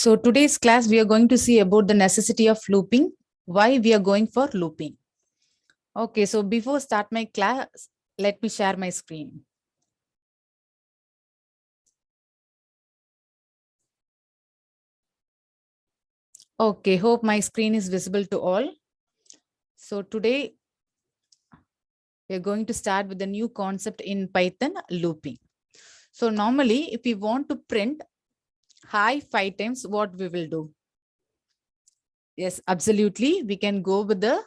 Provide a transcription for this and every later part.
So today's class, we are going to see about the necessity of looping, why we are going for looping. Okay, so before start my class, let me share my screen. Okay, hope my screen is visible to all. So today, we are going to start with the new concept in Python, looping. So normally, if we want to print hi 5 times, what we will do? Yes, absolutely. We can go with the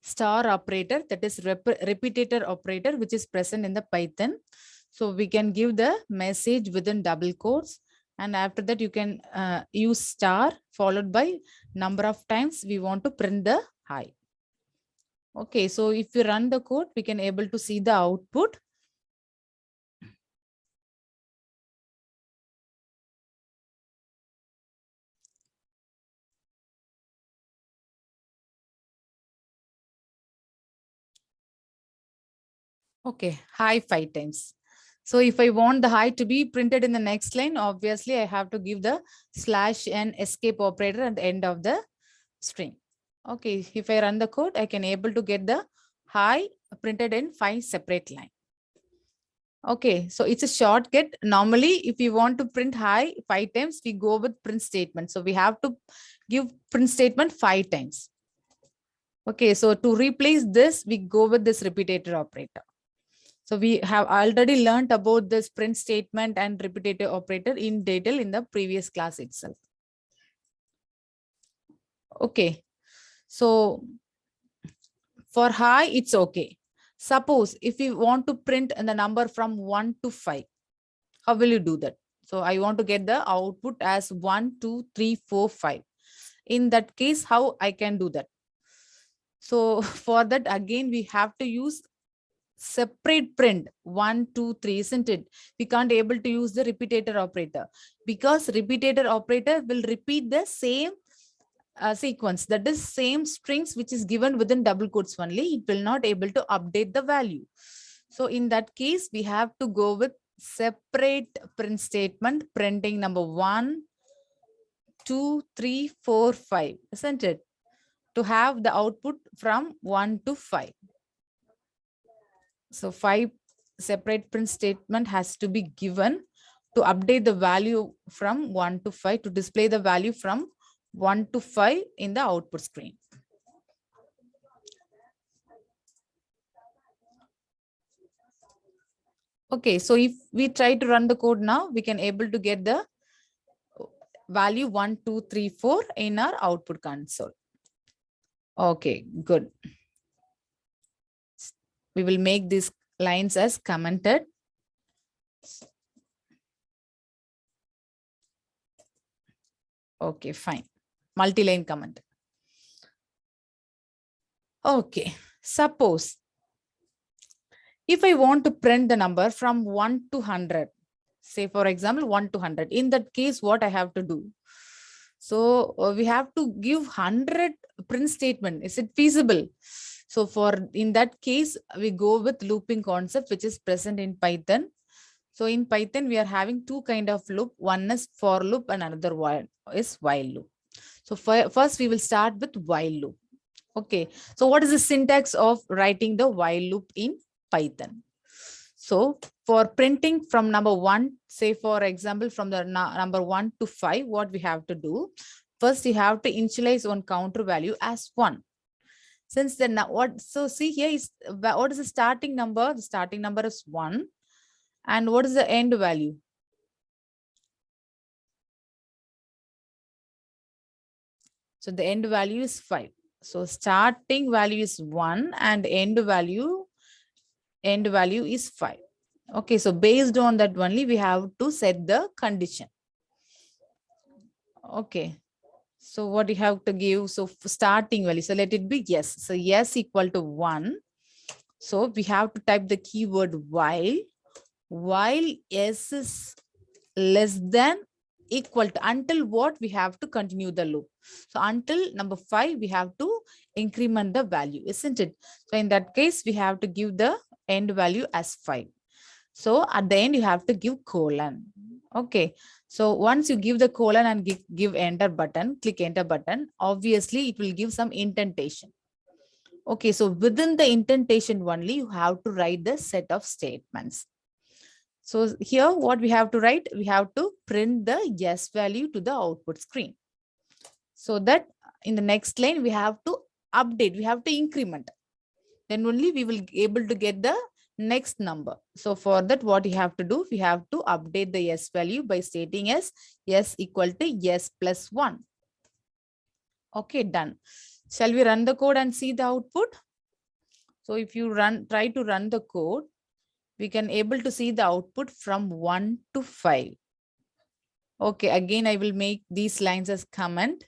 star operator, that is repeater operator, which is present in the Python. So we can give the message within double quotes. And after that, you can use star followed by number of times we want to print the hi. Okay, so if we run the code, we can able to see the output. Okay, hi 5 times. So if I want the hi to be printed in the next line, obviously I have to give the /n escape operator at the end of the string. Okay, if I run the code, I can able to get the hi printed in 5 separate line. Okay, so it's a shortcut. Normally, if you want to print hi 5 times, we go with print statement. So we have to give print statement 5 times. Okay, so to replace this, we go with this repeater operator. So we have already learned about this print statement and repeater operator in detail in the previous class itself. Okay, so for hi, it's okay. Suppose if you want to print the number from 1 to 5, how will you do that? So I want to get the output as 1, 2, 3, 4, 5. In that case, how I can do that? So for that, again, we have to use separate print 1, 2, 3, isn't it? We can't able to use the repeater operator because repeater operator will repeat the same sequence, that is same strings which is given within double quotes only. It will not able to update the value. So in that case, we have to go with separate print statement, printing number 1, 2, 3, 4, 5, isn't it? To have the output from 1 to 5. So 5 separate print statement has to be given to update the value from 1 to 5, to display the value from 1 to 5 in the output screen. Okay, so if we try to run the code now, we can able to get the value 1, 2, 3, 4 in our output console. Okay, good. We will make these lines as commented. Okay, fine. Multi-line comment. Okay, suppose if I want to print the number from 1 to 100, say for example 1 to 100, in that case, what I have to do? So we have to give 100 print statement. Is it feasible? So for in that case, we go with looping concept, which is present in Python. So in Python, we are having two kind of loop. One is for loop and another one is while loop. So first we will start with while loop. Okay. So what is the syntax of writing the while loop in Python? So for printing from number 1, say for example, from the number 1 to 5, what we have to do? First, you have to initialize one counter value as 1. Since then, what? So see here is what is the starting number? The starting number is 1. And what is the end value? So the end value is 5. So starting value is 1 and end value is 5. Okay, so based on that only we have to set the condition. Okay, so what you have to give? So starting value, so let it be yes. So yes equal to 1. So we have to type the keyword while s is less than equal to, until what we have to continue the loop. So until number 5, we have to increment the value, isn't it? So in that case, we have to give the end value as 5. So at the end, you have to give colon. Okay. So once you give the colon and give enter button, click enter button, obviously it will give some indentation. Okay, so within the indentation only, you have to write the set of statements. So here what we have to write, we have to print the yes value to the output screen. So that in the next line, we have to update, we have to increment. Then only we will be able to get the next number. So for that, what you have to do, we have to update the yes value by stating as yes equal to yes plus 1. Okay, done. Shall we run the code and see the output? So if you try to run the code, we can able to see the output from 1 to 5. Okay, again, I will make these lines as comment.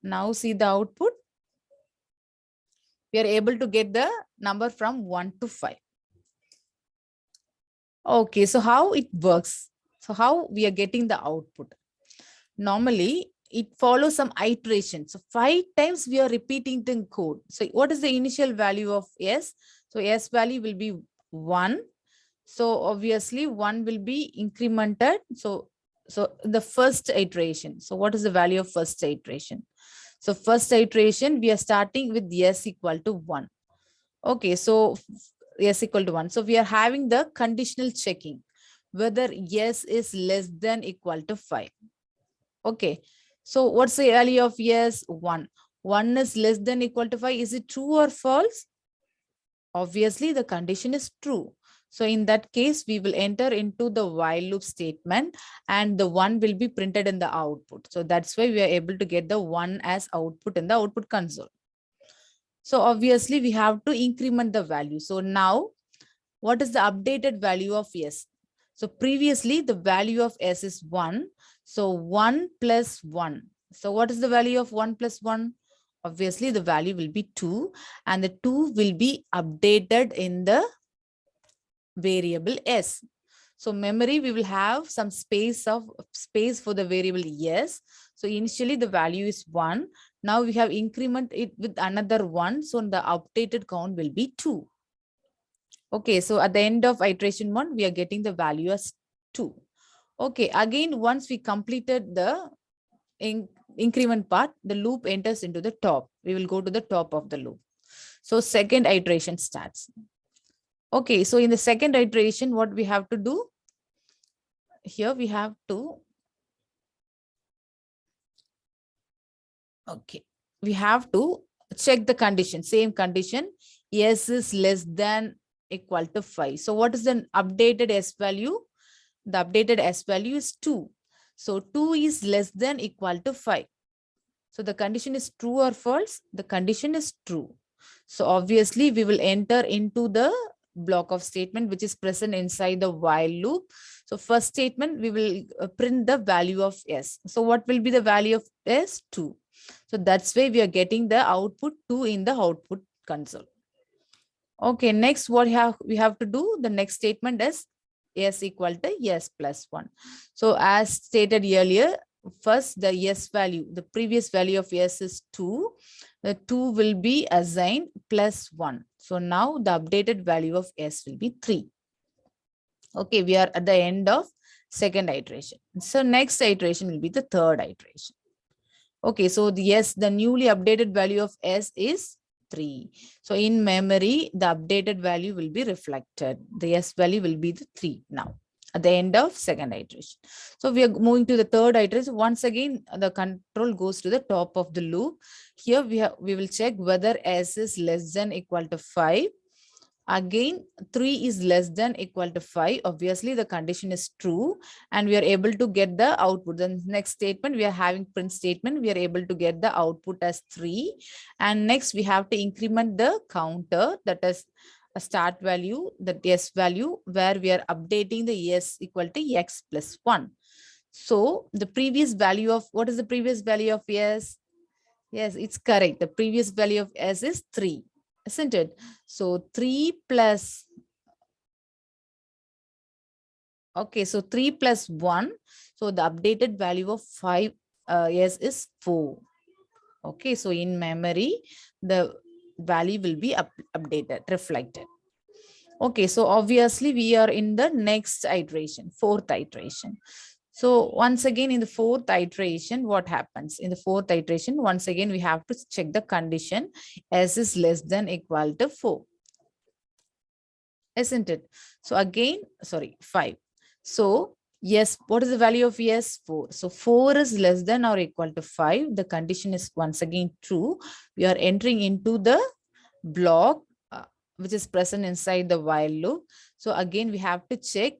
Now see the output. We are able to get the number from 1 to 5. Okay, so how it works? So how we are getting the output? Normally, it follows some iteration. So 5 times we are repeating the code. So what is the initial value of S? So S value will be 1. So obviously 1 will be incremented. So the first iteration. So what is the value of first iteration? So first iteration, we are starting with S equal to 1. Okay, so S equal to 1. So we are having the conditional checking whether S is less than equal to 5. Okay, so what's the value of yes? 1. 1 is less than equal to 5. Is it true or false? Obviously, the condition is true. So in that case, we will enter into the while loop statement and the 1 will be printed in the output. So that's why we are able to get the 1 as output in the output console. So obviously, we have to increment the value. So now, what is the updated value of S? So previously, the value of S is 1. So 1 plus 1. So what is the value of 1 plus 1? Obviously, the value will be 2. And the 2 will be updated in the variable S. So memory, we will have some space for the variable S. So initially, the value is 1. Now we have increment it with another 1. So the updated count will be 2. Okay, so at the end of iteration 1, we are getting the value as 2. Okay, again, once we completed the increment part, the loop enters into the top. We will go to the top of the loop. So second iteration starts. Okay, so in the second iteration, what we have to do? Here we have to, okay, we have to check the condition, same condition, S is less than equal to 5. So what is the updated S value? The updated S value is 2. So 2 is less than equal to 5. So the condition is true or false? The condition is true. So obviously we will enter into the block of statement which is present inside the while loop. So first statement, we will print the value of S. So what will be the value of S? 2. So that's why we are getting the output 2 in the output console. Okay, next what we have to do, the next statement is S equal to S plus 1. So as stated earlier, first the S value, the previous value of S is 2. The 2 will be assigned plus 1. So now the updated value of S will be 3. Okay, we are at the end of second iteration. So next iteration will be the third iteration. Okay, so the newly updated value of S is 3. So in memory, the updated value will be reflected. The S value will be the 3 now at the end of second iteration. So we are moving to the third iteration. Once again, the control goes to the top of the loop. Here we will check whether S is less than equal to 5. Again, 3 is less than equal to 5. Obviously, the condition is true and we are able to get the output. The next statement, we are having print statement. We are able to get the output as 3. And next, we have to increment the counter, that is a start value, the S value, where we are updating the S equal to X plus 1. So the previous value of, what is the previous value of S? Yes, it's correct. The previous value of S is 3. Isn't it? So 3 plus, okay, so 3 plus 1. So the updated value of 5 S is 4. Okay, so in memory, the value will be updated, reflected. Okay, so obviously we are in the next iteration, fourth iteration. So once again, in the fourth iteration, what happens? In the fourth iteration, once again, we have to check the condition s is less than equal to 4. Isn't it? So again, sorry, 5. So yes, what is the value of yes? 4. So 4 is less than or equal to 5. The condition is once again true. We are entering into the block which is present inside the while loop. So again, we have to check,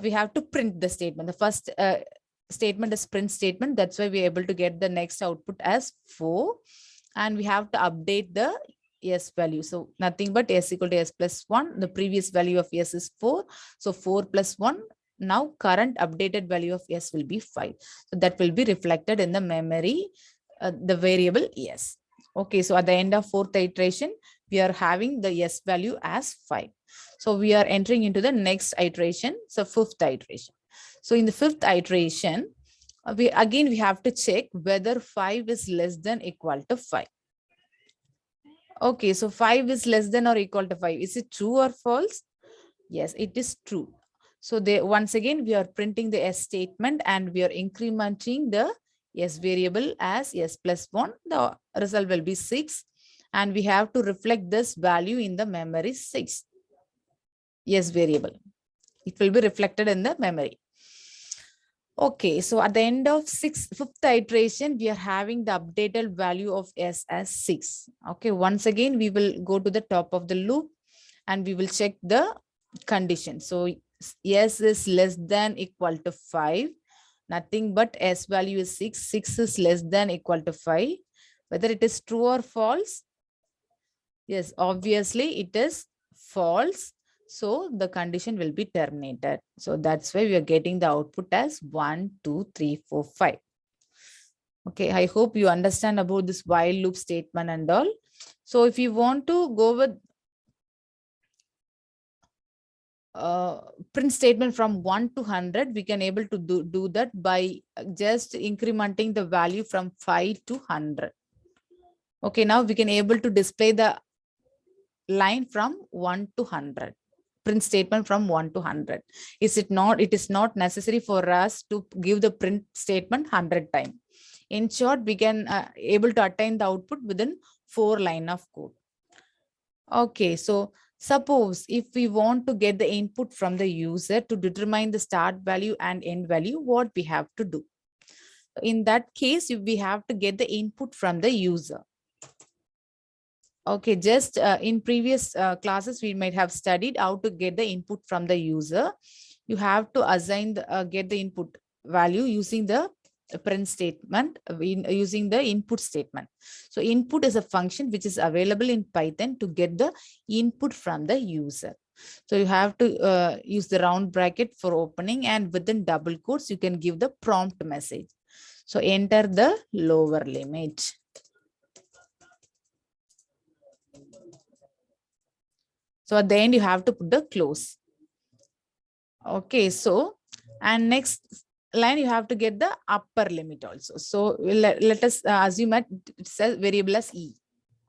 we have to print the statement. The first statement is print statement. That's why we're able to get the next output as 4. And we have to update the s value. So nothing but s equal to s plus 1. The previous value of s is 4. So 4 plus 1. Now current updated value of s will be 5. So that will be reflected in the memory, the variable s. Okay, so at the end of fourth iteration, we are having the s value as 5. So we are entering into the next iteration, so fifth iteration. So in the fifth iteration, we have to check whether 5 is less than equal to 5. Okay, so 5 is less than or equal to 5. Is it true or false? Yes, it is true. So once again, we are printing the s statement and we are incrementing the s variable as s plus 1. The result will be 6. And we have to reflect this value in the memory 6. S variable. It will be reflected in the memory. Okay, so at the end of fifth iteration, we are having the updated value of s as 6. Okay, once again, we will go to the top of the loop and we will check the condition. So s is less than equal to 5. Nothing but s value is 6. 6 is less than equal to 5. Whether it is true or false? Yes, obviously it is false. So the condition will be terminated. So that's why we are getting the output as 1, 2, 3, 4, 5. Okay, I hope you understand about this while loop statement and all. So if you want to go with print statement from 1 to 100, we can able to do that by just incrementing the value from 5 to 100. Okay, now we can able to display the line from 1 to 100. Print statement from 1 to 100. It is not necessary for us to give the print statement 100 times. In short, we can able to attain the output within 4 line of code. Okay, so suppose if we want to get the input from the user to determine the start value and end value, what we have to do? In that case, we have to get the input from the user. Okay, just in previous classes, we might have studied how to get the input from the user. You have to assign get the input value using the print statement, using the input statement. So input is a function which is available in Python to get the input from the user. So you have to use the round bracket for opening, and within double quotes, you can give the prompt message. So enter the lower limit. So at the end, you have to put the close. Okay, so, and next line, you have to get the upper limit also. So let us assume that it says variable as E.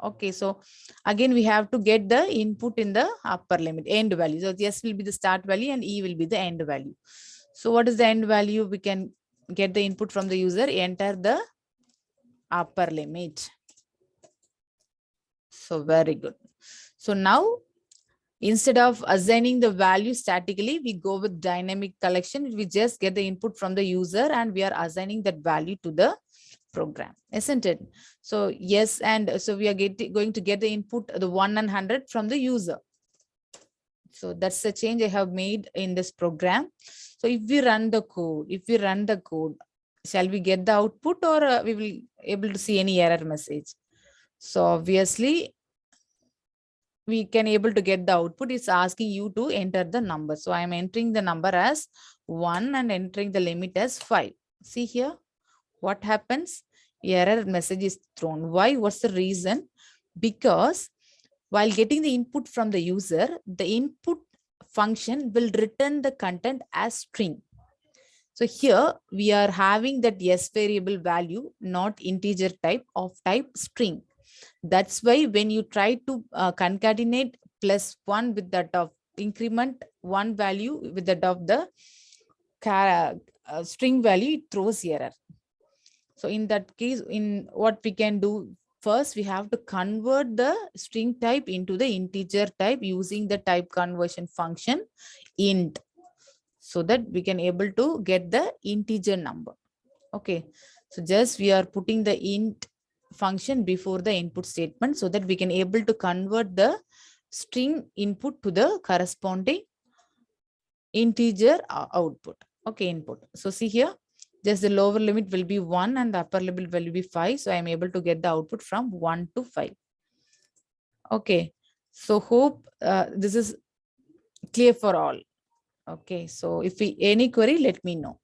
Okay, so again, we have to get the input in the upper limit, end value. So S will be the start value and E will be the end value. So what is the end value? We can get the input from the user, enter the upper limit. So very good. So now, instead of assigning the value statically, we go with dynamic collection. We just get the input from the user and we are assigning that value to the program, isn't it? So yes, and so we are going to get the input, the 1 and 100 from the user. So that's the change I have made in this program. So if we run the code, shall we get the output or we will able to see any error message? So obviously, we can able to get the output. It's asking you to enter the number. So I'm entering the number as 1 and entering the limit as 5. See here, what happens? Error message is thrown. Why? What's the reason? Because while getting the input from the user, the input function will return the content as string. So here we are having that s variable value, not integer type, of type string. That's why when you try to concatenate +1 with that of increment one value with that of the string value, it throws error. So in that case, in what we can do, first we have to convert the string type into the integer type using the type conversion function int, so that we can able to get the integer number. Okay, so just we are putting the int function before the input statement so that we can able to convert the string input to the corresponding integer output. Okay, input. So see here, just the lower limit will be 1 and the upper limit will be 5. So I am able to get the output from 1 to 5. Okay, so hope this is clear for all. Okay, so if we any query, let me know.